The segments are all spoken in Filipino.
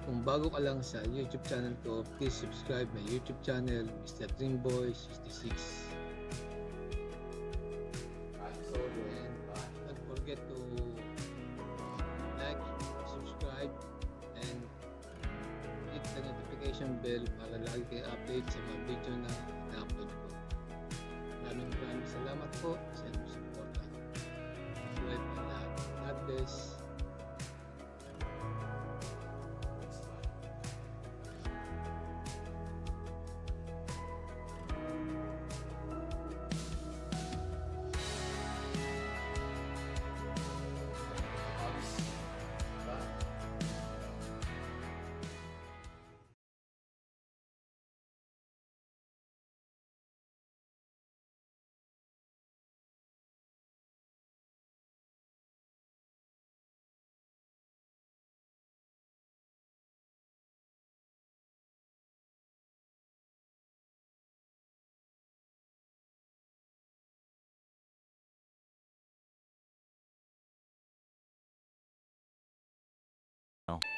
Kung bago ka lang sa YouTube channel ko, please subscribe my YouTube channel, Mr. Dreamboy66. And don't forget to like, subscribe, and hit the notification bell para lagi kayo update sa mga video na na-upload ko. Maraming salamat po sa inyong suporta. Buhay pa lahat. God bless.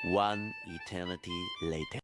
One eternity later.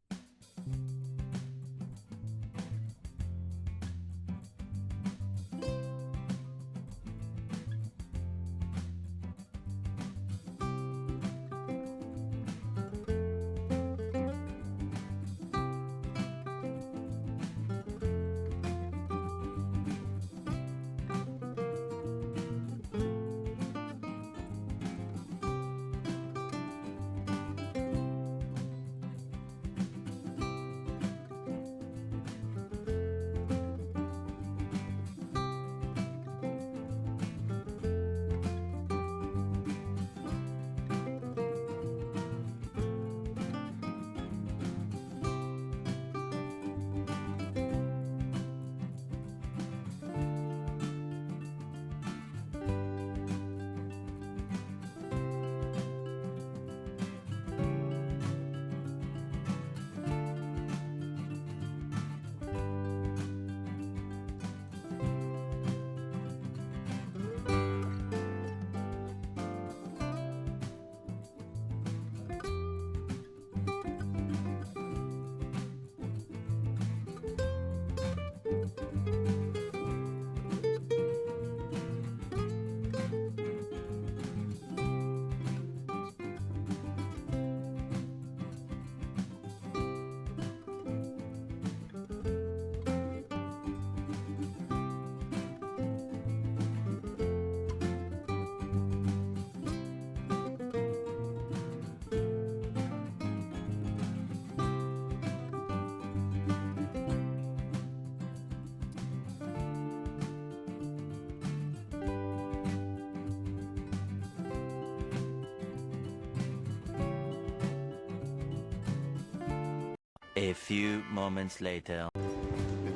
A few moments later.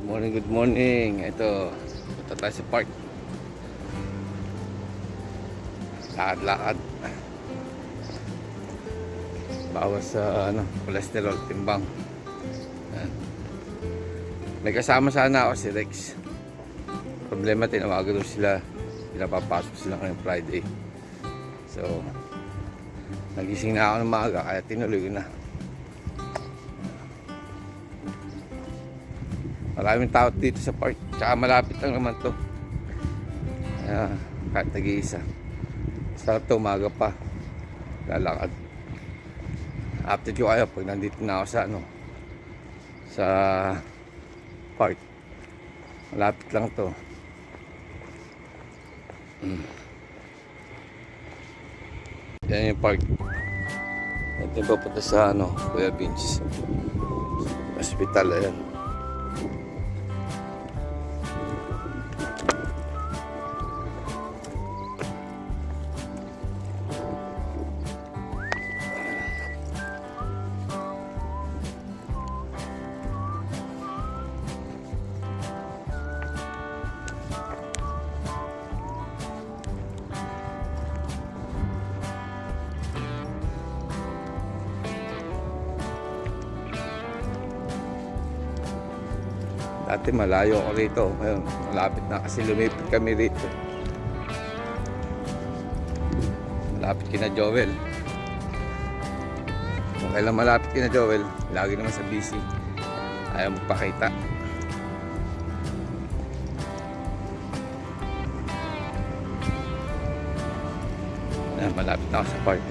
Good morning. Ito, punta tayo sa park. Lakad-lakad. Bawas sa cholesterol, timbang. Ayan. May kasama sana ako si Rex. Problema, tinawagan doon sila. Pinapapasok sila ngayong Friday. So, nagising na ako ng maaga, kaya tinuloy ko na. Maraming tao dito sa park. Tsaka malapit lang naman to. Kahit nag-iisa. Sarap to, umaga pa. Lalakad. Update ko kayo pag nandito na ako sa park. Malapit lang to. Yan yung park. Ito yung papunta sa Kuya Vince Hospital. Ayan. Dati malayo ako rito. Ngayon, malapit na kasi lumipat kami rito. Malapit kina Joel. Kung kailan malapit kina Joel, lagi naman sa busy. Ayaw magpakita. Malapit na ako sa park.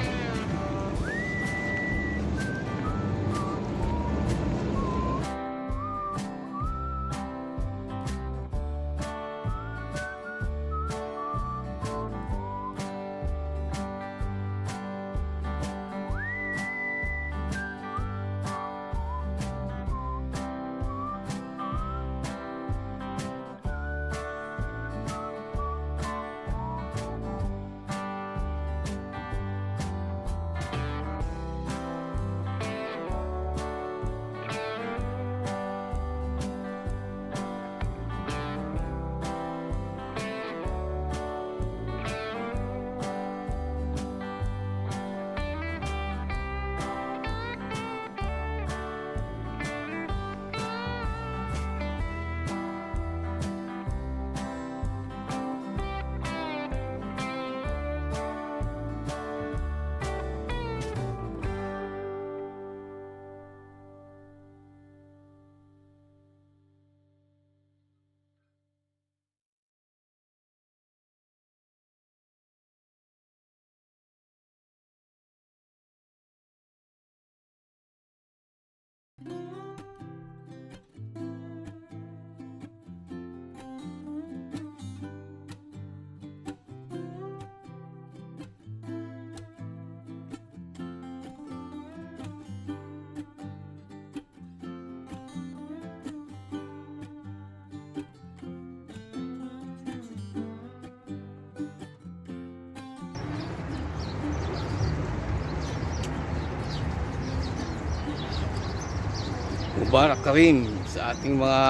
Mubarak Karim sa ating mga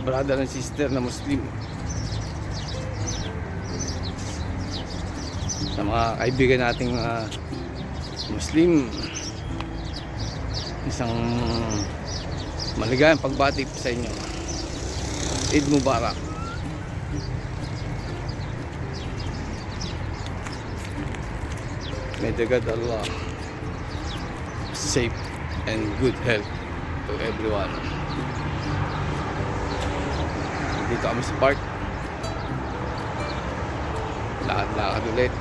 brother and sister na Muslim, sa mga kaibigan nating Muslim, isang maligayang pagbati sa inyo. Eid Mubarak. May God Allah safe and good health to everyone. Dito kami sa park. Lakad-lakad ulit.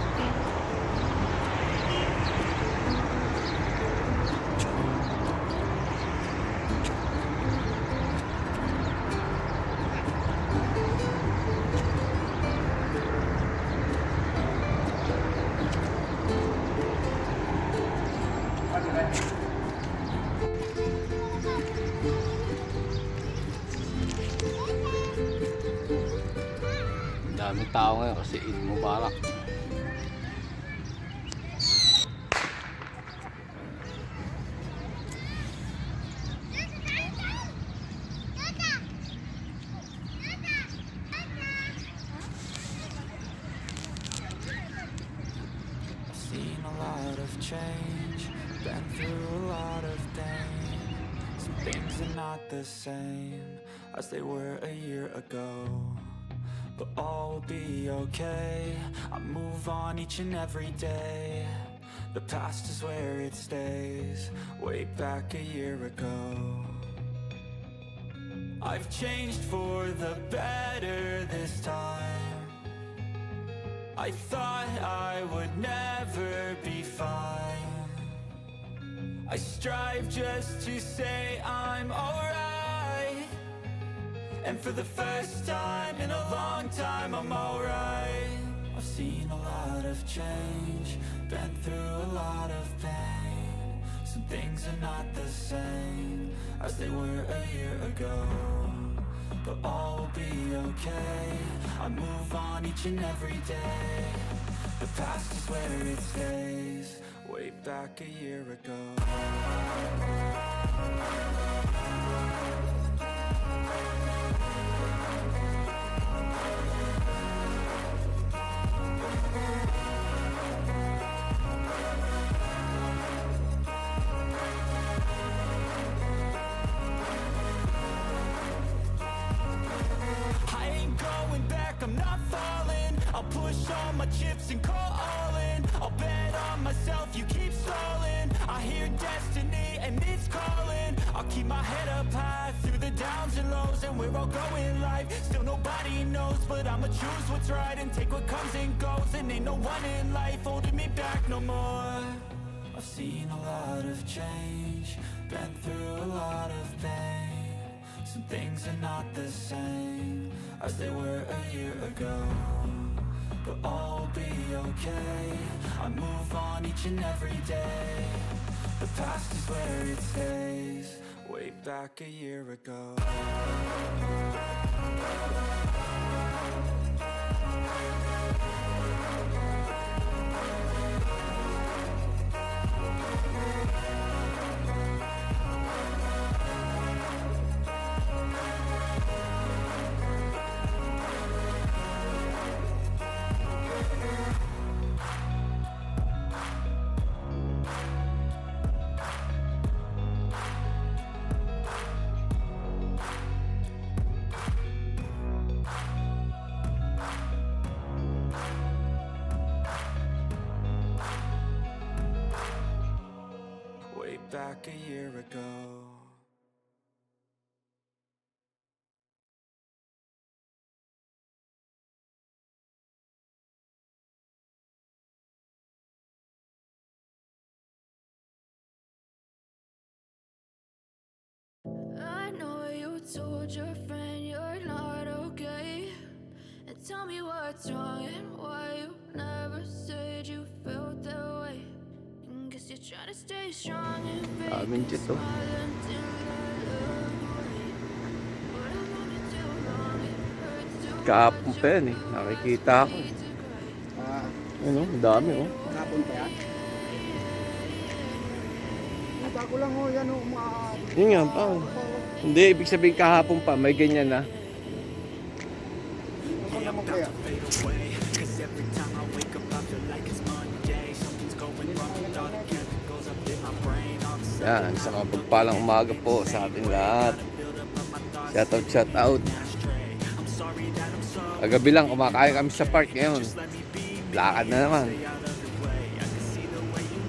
Daming tao ngayon kasi Eid Mubarak. Seen a lot of change, been through a lot of pain. Some things are not the same as they were a year ago, but all will be okay. I move on each and every day. The past is where it stays, way back a year ago. I've changed for the better this time. I thought I would never be fine. I strive just to say I'm alright, and for the first time in a long time I'm alright. I've seen a lot of change, been through a lot of pain. Some things are not the same as they were a year ago, but all will be okay. I move on each and every day. The past is where it stays, way back a year ago. I'm not falling, I'll I'll push all my chips and call all in. I'll bet on myself, you keep stalling. I hear destiny and it's calling. I'll keep my head up high through the downs and lows. And we're all growing life, still nobody knows. But I'ma choose what's right and take what comes and goes. And ain't no one in life holding me back no more. I've seen a lot of change, been through a lot of pain. Some things are not the same as they were a year ago, but all will be okay. I move on each and every day. The past is where it stays. Way back a year ago. Way back a year ago. I know you told your friend you're not okay, and tell me what's wrong and why you never said you felt that way. And guess you're trying to stay strong and fake Amin a dito. smile until I look away. But I've known you too long, it hurts to Kahapon watch pa yan you eh. Nakikita ko eh. fade to gray. Ano, dami oh. Hapon pa yan? Bago lang ho yan ho, Yun nga pa. Hindi, ibig sabihin kahapon pa, may ganyan na. Ano naman kaya? Yan, sa mga pagpalang umaga po sa ating lahat. Shout out. Kagabi lang, kumakain kami sa park ngayon. Lakad na naman.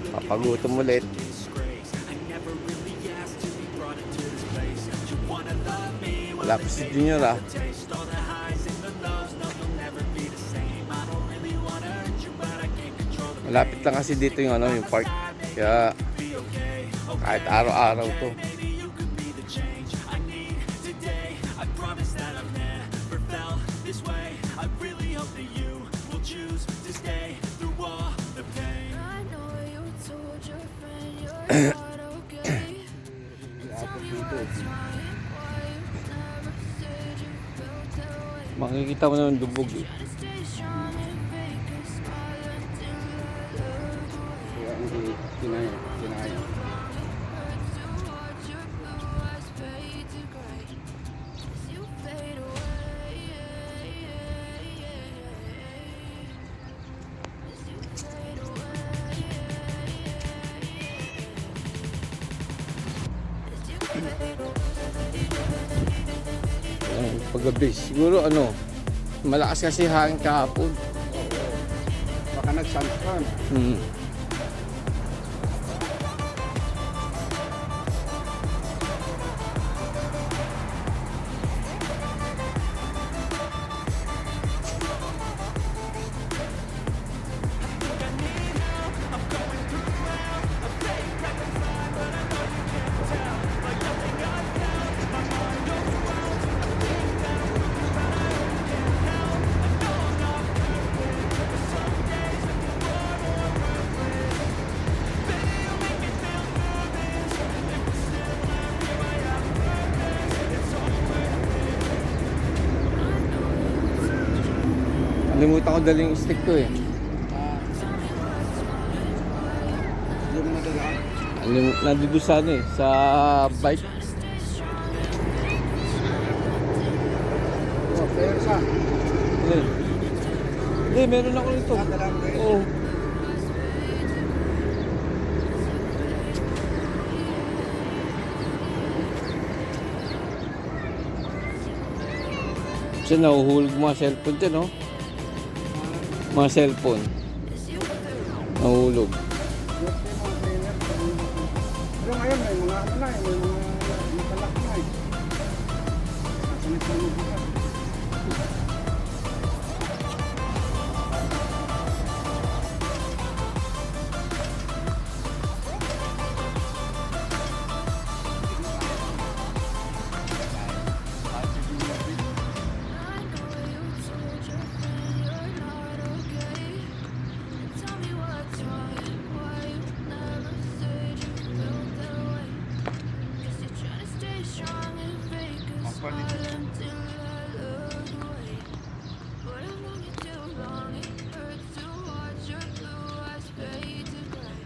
Papagutom ulit. Wala pa si Junior ah. Malapit lang kasi dito yung ano, yung park. Kaya kahit araw-araw to. I know you told your friend you're not okay, and tell me what's wrong and why you never said you felt that way. Makikita mo naman dubog eh. Trying to stay strong and fake a smile until I look away. Kaya hindi kinaya. Hurts to watch your blue eyes fade to gray as you fade away. As you fade away. As you fade away. Ayan, paggabi. Siguro ano, malakas kasi hangin kahapon. Baka nagsansan. Hmm. Nalimutan ko daling stick ko eh. Hindi mo nadala. Nandito sa ano eh, sa bike. Oh, persa. Hindi. Hindi, meron ako nito. Nadala mo kayo. Oo. Kasi nahuhulog mga cellphone dyan, oh. Mga cellphone. Is you feel Nahulog. Yes, may mga player. Pero ngayon may mga ano na eh, may mga nakalak na eh. Nasanit na magbukas. I know you told your friend you're not okay. And tell me what's wrong and why you never said you felt that way. Guess you're trying to stay strong and fake a smile until I look away. But I've known you too long, it hurts to watch your blue eyes fade to gray.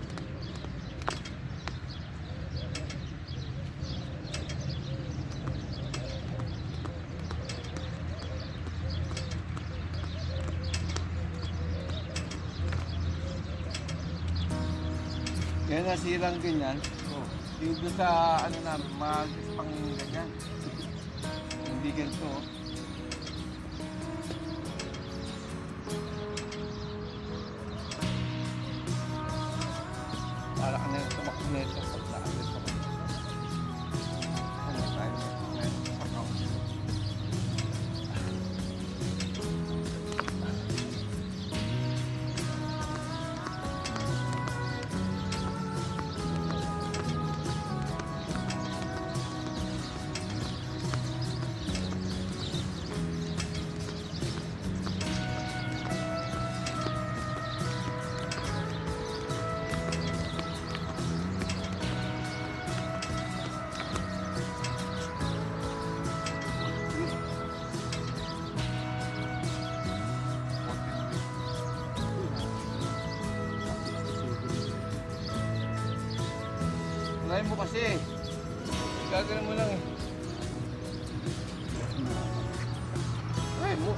Yan nasirang ganyan. Yung doon sa ano namin, pang ganyan. Hindi ganito. Para ka na tumakbo na ito sa daan ito. Ano tayo? Unahin mo kasi. Gagawin mo lang eh. Unahin mo.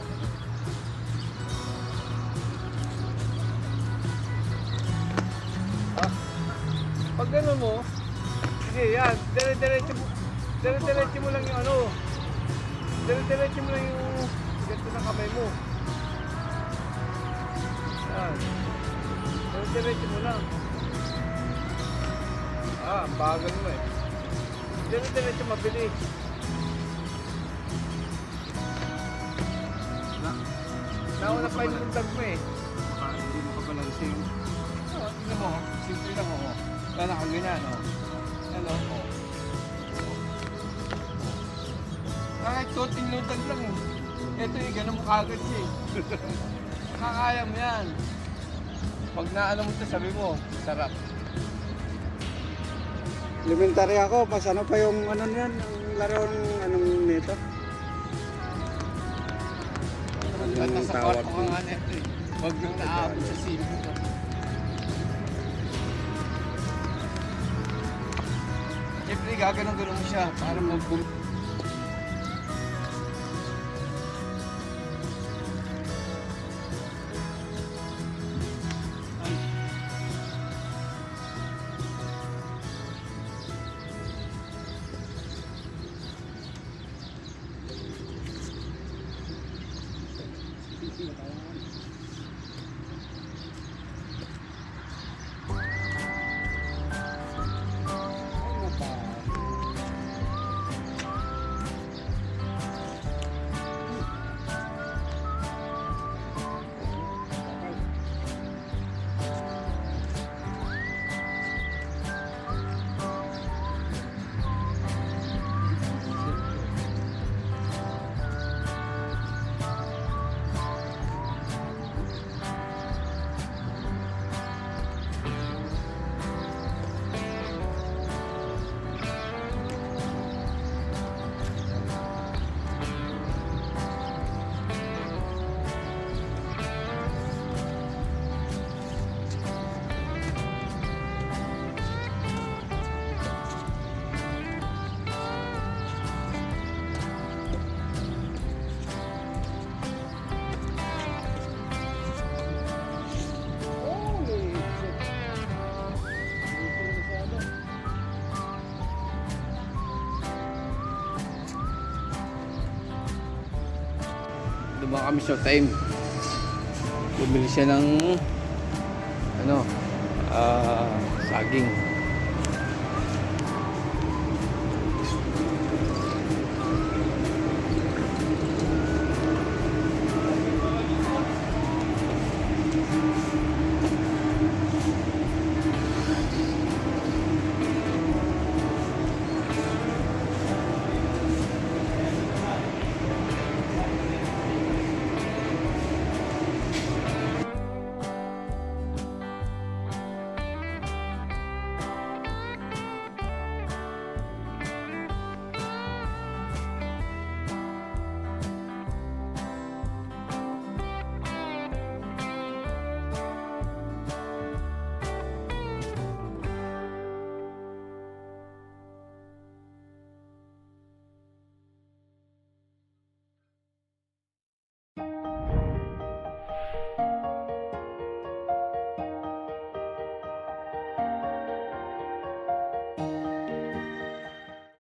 Ah, pag gano'n mo, sige yan, dire-diretso mo lang yung ano. Dire-diretso mo lang yung ganito ng kamay mo. Yan. Dire-diretso mo lang. Ah, ang bagal mo eh. Dire-diretso mabilis. Nauna pa yung lundag mo eh. Hindi mo ka balansing. Tingnan mo, simple lang ako. Kaya kang ganyan, oh. Ano, oh. Kahit konting lundag lang eh. Ito eh, ganun mo kagad siya eh. Nakakaya mo yan. Pag naano mo ito, sabi mo, sarap. Elementary ako, mas ano pa yung ano niyan, yung laro ng anong nito. At Yung nasa tawag kwarto ka nga nito eh. Huwag yung naabot sa silbo ko. Siyempre, gaganon-ganon mo siya para mag-boom. Dumaan kami sa time. Bumili siya ng ano, saging.